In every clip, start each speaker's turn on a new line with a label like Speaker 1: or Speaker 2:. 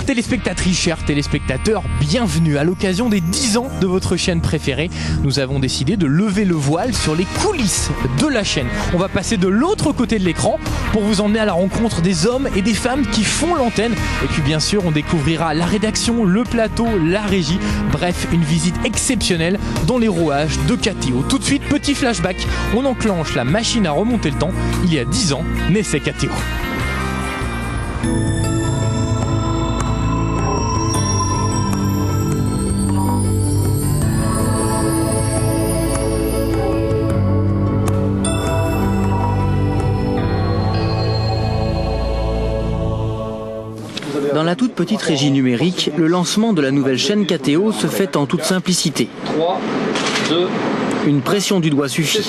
Speaker 1: téléspectatrices, chers téléspectateurs, bienvenue à l'occasion des 10 ans de votre chaîne préférée. Nous avons décidé de lever le voile sur les coulisses de la chaîne. On va passer de l'autre côté de l'écran pour vous emmener à la rencontre des hommes et des femmes qui font l'antenne. Et puis bien sûr, on découvrira la rédaction, le plateau, la régie. Bref, une visite exceptionnelle dans les rouages de KTO. Tout de suite, petit flashback. On enclenche la machine à remonter le temps. Il y a 10 ans, naissait KTO.
Speaker 2: Dans la toute petite régie numérique, le lancement de la nouvelle chaîne KTO se fait en toute simplicité.
Speaker 3: 3, 2,
Speaker 2: une pression du doigt suffit.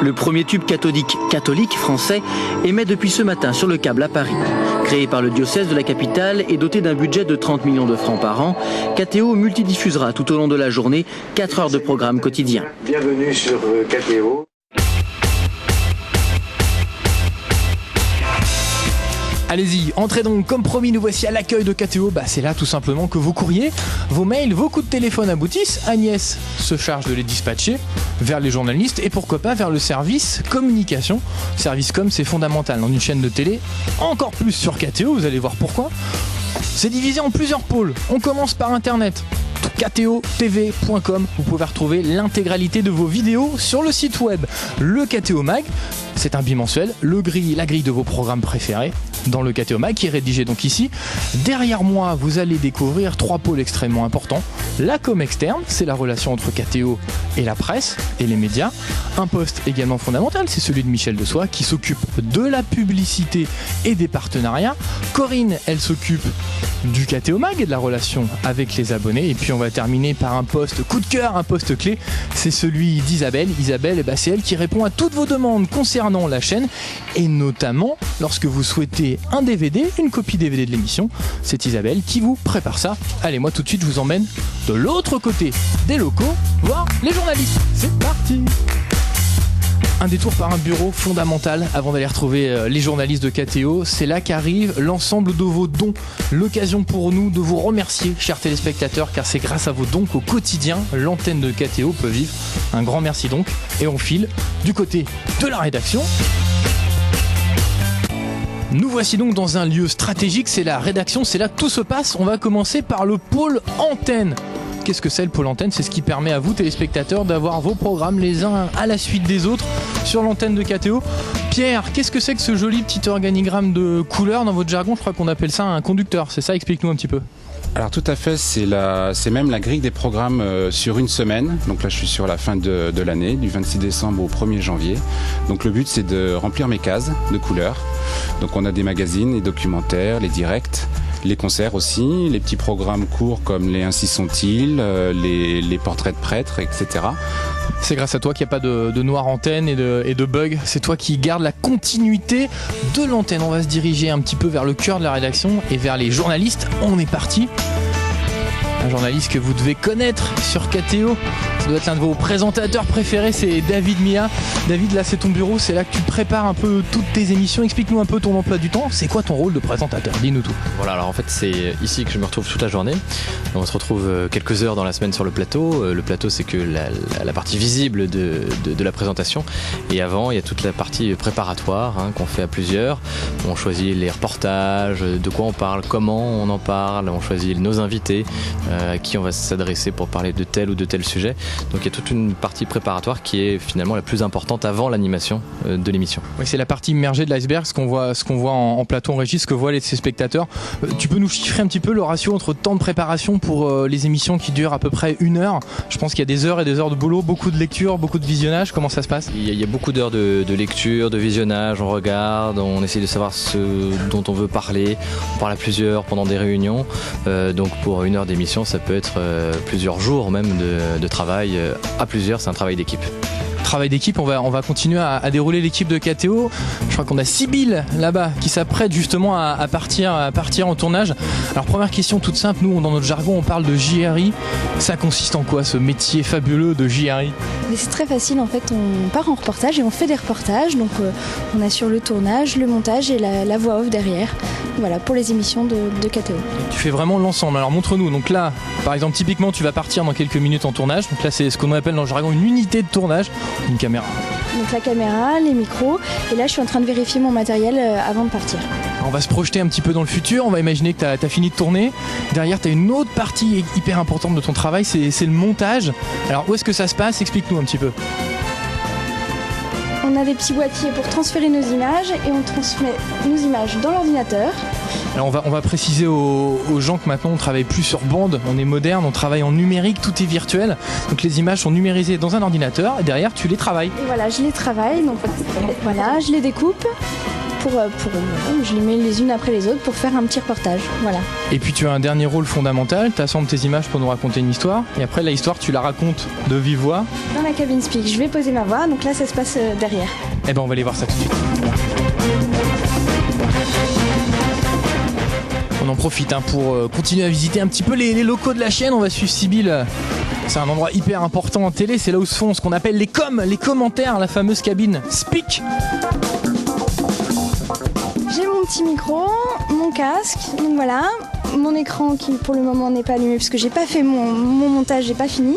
Speaker 2: Le premier tube catholique français émet depuis ce matin sur le câble à Paris. Créé par le diocèse de la capitale et doté d'un budget de 30 millions de francs par an, KTO multidiffusera tout au long de la journée 4 heures de programme quotidien.
Speaker 4: Bienvenue sur KTO.
Speaker 1: Allez-y, entrez donc, comme promis, nous voici à l'accueil de KTO. C'est là tout simplement que vos courriers, vos mails, vos coups de téléphone aboutissent. Agnès se charge de les dispatcher vers les journalistes et pourquoi pas vers le service communication. Service com, c'est fondamental dans une chaîne de télé, encore plus sur KTO, vous allez voir pourquoi. C'est divisé en plusieurs pôles. On commence par Internet. KTOTV.com, vous pouvez retrouver l'intégralité de vos vidéos sur le site web. Le KTO Mag, c'est un bimensuel, la grille de vos programmes préférés dans le KTO Mag qui est rédigé donc ici. Derrière moi, vous allez découvrir 3 pôles extrêmement importants. La com externe, c'est la relation entre KTO et la presse et les médias. Un poste également fondamental, c'est celui de Michel Dessois qui s'occupe de la publicité et des partenariats. Corinne, elle s'occupe du KTO Mag et de la relation avec les abonnés. Et puis on va terminer par un poste coup de cœur, un poste clé, c'est celui d'Isabelle. Isabelle, c'est elle qui répond à toutes vos demandes concernant la chaîne et notamment lorsque vous souhaitez un DVD, une copie DVD de l'émission, c'est Isabelle qui vous prépare ça. Allez, moi tout de suite je vous emmène de l'autre côté des locaux voir les journalistes. C'est parti! Un détour par un bureau fondamental avant d'aller retrouver les journalistes de KTO. C'est là qu'arrive l'ensemble de vos dons. L'occasion pour nous de vous remercier, chers téléspectateurs, car c'est grâce à vos dons qu'au quotidien, l'antenne de KTO peut vivre. Un grand merci donc. Et on file du côté de la rédaction. Nous voici donc dans un lieu stratégique, c'est la rédaction, c'est là que tout se passe. On va commencer par le pôle antenne. Qu'est-ce que c'est le pôle antenne? C'est ce qui permet à vous téléspectateurs d'avoir vos programmes les uns à la suite des autres sur l'antenne de KTO. Pierre, qu'est-ce que c'est que ce joli petit organigramme de couleurs dans votre jargon? Je crois qu'on appelle ça un conducteur, c'est ça? Explique-nous un petit peu.
Speaker 5: Alors tout à fait, c'est même la grille des programmes sur une semaine. Donc là je suis sur la fin de l'année, du 26 décembre au 1er janvier. Donc le but c'est de remplir mes cases de couleurs. Donc on a des magazines, les documentaires, les directs, les concerts aussi, les petits programmes courts comme les Ainsi sont-ils, les portraits de prêtres, etc.
Speaker 1: C'est grâce à toi qu'il n'y a pas de noire antenne et de bug. C'est toi qui garde la continuité de l'antenne. On va se diriger un petit peu vers le cœur de la rédaction et vers les journalistes. On est parti. Un journaliste que vous devez connaître sur KTO. Ça doit être l'un de vos présentateurs préférés, c'est David Mia. David, là c'est ton bureau, c'est là que tu prépares un peu toutes tes émissions. Explique-nous un peu ton emploi du temps. C'est quoi ton rôle de présentateur? Dis-nous tout.
Speaker 3: Voilà, alors en fait c'est ici que je me retrouve toute la journée. On se retrouve quelques heures dans la semaine sur le plateau. Le plateau c'est que la partie visible de la présentation. Et avant il y a toute la partie préparatoire qu'on fait à plusieurs. On choisit les reportages, de quoi on parle, comment on en parle. On choisit nos invités, à qui on va s'adresser pour parler de tel ou de tel sujet. Donc il y a toute une partie préparatoire qui est finalement la plus importante avant l'animation de l'émission.
Speaker 1: Oui, c'est la partie immergée de l'iceberg, ce qu'on voit en plateau en régie, ce que voient les spectateurs. Tu peux nous chiffrer un petit peu le ratio entre temps de préparation pour les émissions qui durent à peu près 1 heure? Je pense qu'il y a des heures et des heures de boulot, beaucoup de lecture, beaucoup de visionnage. Comment ça se passe?
Speaker 3: Il y a beaucoup d'heures de lecture, de visionnage, on regarde, on essaie de savoir ce dont on veut parler, on parle à plusieurs pendant des réunions. Donc pour 1 heure d'émission, ça peut être plusieurs jours même de travail à plusieurs, c'est un travail d'équipe.
Speaker 1: Travail d'équipe, on va continuer à dérouler l'équipe de KTO. Je crois qu'on a Sybille là-bas qui s'apprête justement à partir en tournage. Alors première question toute simple, nous dans notre jargon on parle de JRI. Ça consiste en quoi ce métier fabuleux de JRI?
Speaker 6: Mais c'est très facile en fait, on part en reportage et on fait des reportages. Donc on assure le tournage, le montage et la voix off derrière. voilà, pour les émissions de KTO.
Speaker 1: Tu fais vraiment l'ensemble. Alors montre-nous. Donc là, par exemple, typiquement, tu vas partir dans quelques minutes en tournage. Donc là, c'est ce qu'on appelle dans le jargon une unité de tournage, une caméra.
Speaker 6: Donc la caméra, les micros, et là je suis en train de vérifier mon matériel avant de partir.
Speaker 1: On va se projeter un petit peu dans le futur, on va imaginer que tu as fini de tourner. Derrière, tu as une autre partie hyper importante de ton travail, c'est le montage. Alors où est-ce que ça se passe? Explique-nous un petit peu.
Speaker 6: On a des petits boîtiers pour transférer nos images et on transmet nos images dans l'ordinateur.
Speaker 1: Alors on va préciser aux gens que maintenant on travaille plus sur bande, on est moderne, on travaille en numérique, tout est virtuel. Donc les images sont numérisées dans un ordinateur et derrière tu les travailles.
Speaker 6: Et voilà, je les travaille, donc voilà, je les découpe. Je les mets les unes après les autres pour faire un petit reportage. Voilà.
Speaker 1: Et puis tu as un dernier rôle fondamental, tu assembles tes images pour nous raconter une histoire. Et après la histoire tu la racontes de vive voix.
Speaker 6: Dans la cabine speak, je vais poser ma voix, donc là ça se passe derrière.
Speaker 1: Eh ben on va aller voir ça tout de suite. On en profite pour continuer à visiter un petit peu les locaux de la chaîne. On va suivre Sybille. C'est un endroit hyper important en télé, c'est là où se font ce qu'on appelle les commentaires, la fameuse cabine speak.
Speaker 6: J'ai mon petit micro, mon casque, donc voilà, mon écran qui pour le moment n'est pas allumé parce que j'ai pas fait mon montage, j'ai pas fini.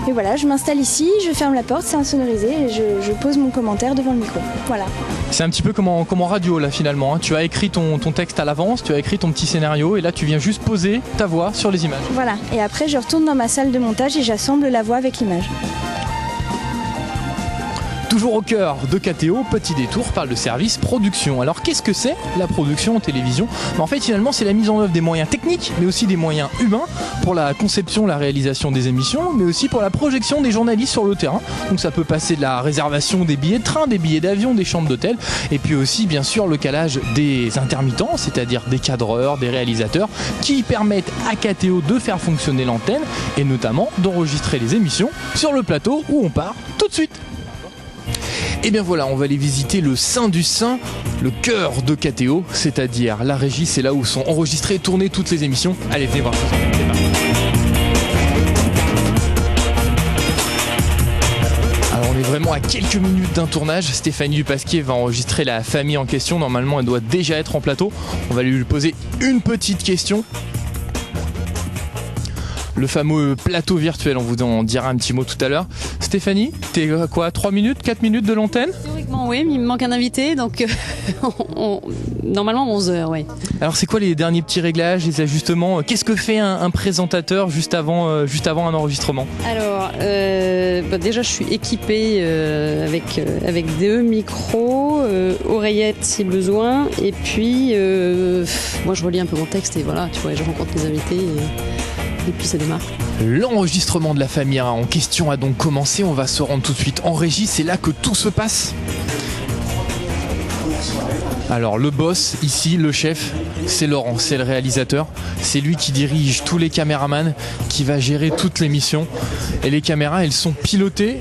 Speaker 6: Et voilà, je m'installe ici, je ferme la porte, c'est insonorisé et je pose mon commentaire devant le micro. Voilà.
Speaker 1: C'est un petit peu comme en radio là finalement, hein. Tu as écrit ton texte à l'avance, tu as écrit ton petit scénario et là tu viens juste poser ta voix sur les images.
Speaker 6: Voilà, et après je retourne dans ma salle de montage et j'assemble la voix avec l'image.
Speaker 1: Toujours au cœur de KTO, petit détour par le service production. Alors qu'est-ce que c'est la production en télévision? En fait finalement c'est la mise en œuvre des moyens techniques mais aussi des moyens humains pour la conception, la réalisation des émissions mais aussi pour la projection des journalistes sur le terrain. Donc ça peut passer de la réservation des billets de train, des billets d'avion, des chambres d'hôtel et puis aussi bien sûr le calage des intermittents, c'est-à-dire des cadreurs, des réalisateurs qui permettent à KTO de faire fonctionner l'antenne et notamment d'enregistrer les émissions sur le plateau où on part tout de suite. Et bien voilà, on va aller visiter le sein du sein, le cœur de KTO, c'est-à-dire la régie, c'est là où sont enregistrées et tournées toutes les émissions. Allez, venez voir. Alors on est vraiment à quelques minutes d'un tournage. Stéphanie Dupasquier va enregistrer la famille en question. Normalement, elle doit déjà être en plateau. On va lui poser une petite question. Le fameux plateau virtuel, on vous en dira un petit mot tout à l'heure. Stéphanie, t'es quoi, 3 minutes, 4 minutes de l'antenne?
Speaker 7: Théoriquement oui, mais il me manque un invité, donc normalement 11h, oui.
Speaker 1: Alors c'est quoi les derniers petits réglages, les ajustements? Qu'est-ce que fait un présentateur juste avant un enregistrement?
Speaker 7: Alors, déjà je suis équipée avec 2 micros, oreillettes si besoin, et puis moi je relis un peu mon texte et voilà, tu vois, je rencontre les invités et puis ça démarre.
Speaker 1: L'enregistrement de la famille en question a donc commencé. On va se rendre tout de suite en régie. C'est là que tout se passe. Alors le boss ici, le chef, c'est Laurent, c'est le réalisateur. C'est lui qui dirige tous les caméramans, qui va gérer toute l'émission. Et les caméras, elles sont pilotées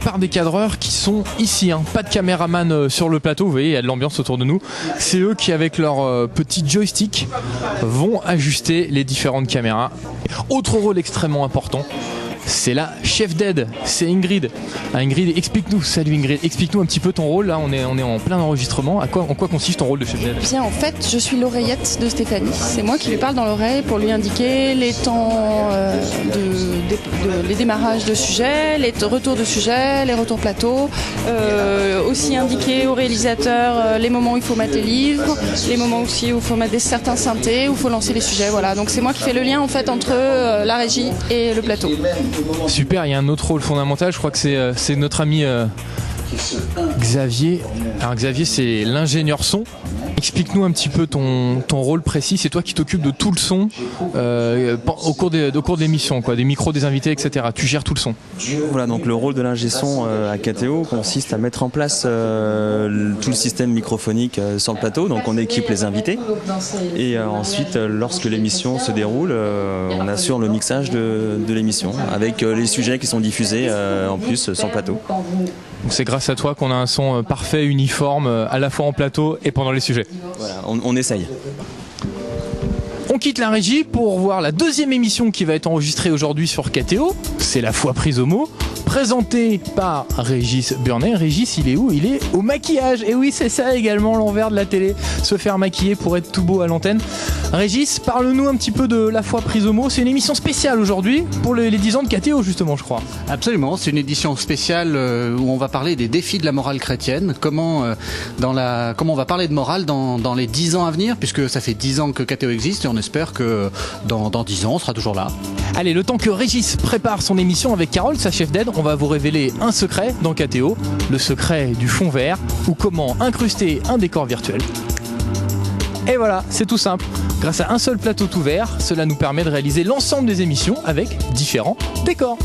Speaker 1: par des cadreurs qui sont ici, hein. Pas de caméraman sur le plateau, vous voyez, il y a de l'ambiance autour de nous. C'est eux qui, avec leur petit joystick, vont ajuster les différentes caméras. Autre rôle extrêmement important, c'est la chef d'aide, c'est Ingrid. Ingrid, explique-nous, salut Ingrid, explique-nous un petit peu ton rôle, là on est en plein enregistrement, en quoi consiste ton rôle de chef d'aide?
Speaker 8: Bien, en fait, je suis l'oreillette de Stéphanie, c'est moi qui lui parle dans l'oreille pour lui indiquer les temps les démarrages de sujets, les retours de sujets, les retours plateau, aussi indiquer au réalisateur les moments où il faut mettre les livres, les moments aussi où il faut mettre certains synthés, où il faut lancer les sujets, voilà. Donc c'est moi qui fais le lien en fait entre la régie et le plateau.
Speaker 1: Super, il y a un autre rôle fondamental, je crois que c'est notre ami Xavier. Alors Xavier, c'est l'ingénieur son. Explique-nous un petit peu ton rôle précis. C'est toi qui t'occupes de tout le son au cours de l'émission, quoi, des micros, des invités, etc. Tu gères tout le son.
Speaker 9: Voilà, donc le rôle de l'ingé son à KTO consiste à mettre en place tout le système microphonique sur le plateau. Donc on équipe les invités et ensuite, lorsque l'émission se déroule, on assure le mixage de l'émission avec les sujets qui sont diffusés en plus sur le plateau.
Speaker 1: Donc c'est grâce à toi qu'on a un son parfait, uniforme, à la fois en plateau et pendant les sujets.
Speaker 9: Voilà, on essaye.
Speaker 1: On quitte la régie pour voir la deuxième émission qui va être enregistrée aujourd'hui sur KTO. C'est La Foi prise au mot. présenté par Régis Burnet. Régis, il est où? Il est au maquillage. Et oui, c'est ça également l'envers de la télé, se faire maquiller pour être tout beau à l'antenne. Régis, parle-nous un petit peu de La foi prise au mot. C'est une émission spéciale aujourd'hui pour les 10 ans de KTO justement, je crois.
Speaker 10: Absolument, c'est une édition spéciale où on va parler des défis de la morale chrétienne, comment on va parler de morale dans les 10 ans à venir, puisque ça fait 10 ans que KTO existe et on espère que dans 10 ans on sera toujours là.
Speaker 1: Allez, le temps que Régis prépare son émission avec Carole, sa chef d'aide, on va vous révéler un secret dans KTO, le secret du fond vert, ou comment incruster un décor virtuel. Et voilà, c'est tout simple. Grâce à un seul plateau tout vert, cela nous permet de réaliser l'ensemble des émissions avec différents décors.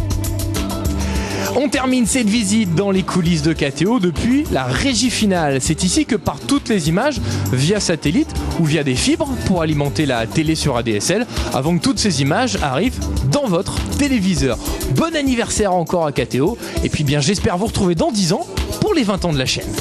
Speaker 1: On termine cette visite dans les coulisses de KTO depuis la régie finale. C'est ici que partent toutes les images via satellite ou via des fibres pour alimenter la télé sur ADSL avant que toutes ces images arrivent dans votre téléviseur. Bon anniversaire encore à KTO et puis bien j'espère vous retrouver dans 10 ans pour les 20 ans de la chaîne.